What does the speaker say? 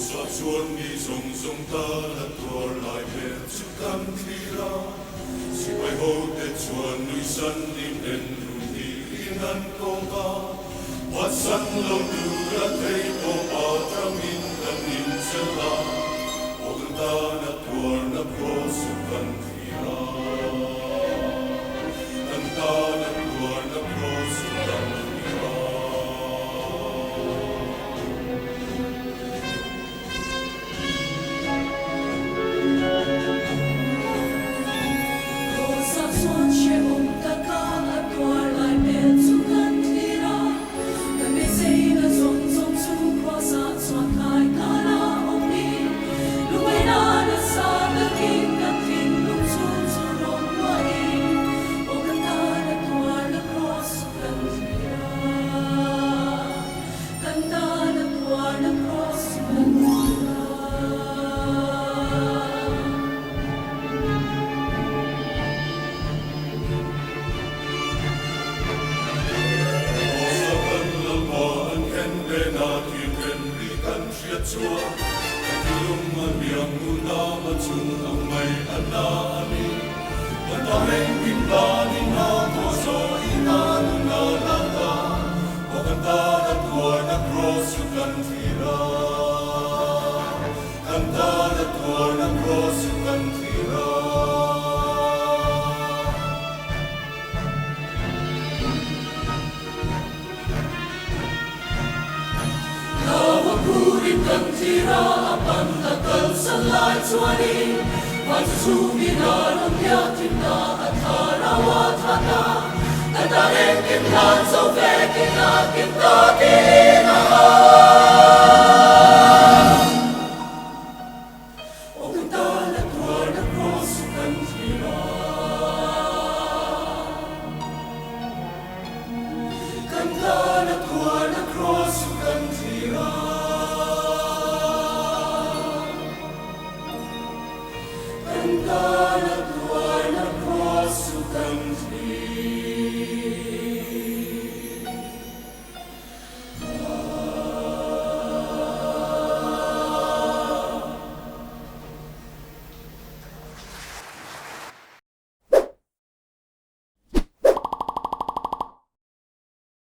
sa chuan ni zong zong ta la tor lai he chu kan thira si pai ho te chuan nui san ni nen ru ni nan ko ka wat san lo tu ra thei po a trong in kan in chela o kan ta na tor na pro su kan thira kan ta na tor na pro su kan thira. Chua, katiung maniang una machung ang may anani, mataheng pinlani na moso inanu na lata, o kanta na tuwa na cross yung kantira, kanta na tuwa na cross yung kantira. Purin kantira apan takal salai chuani Wajah sumina rumpia timna atharawa thata Katareng kimlan sofe kina kimta kina O kantala tuar na cross kantira Kantala tuar na cross kantira God.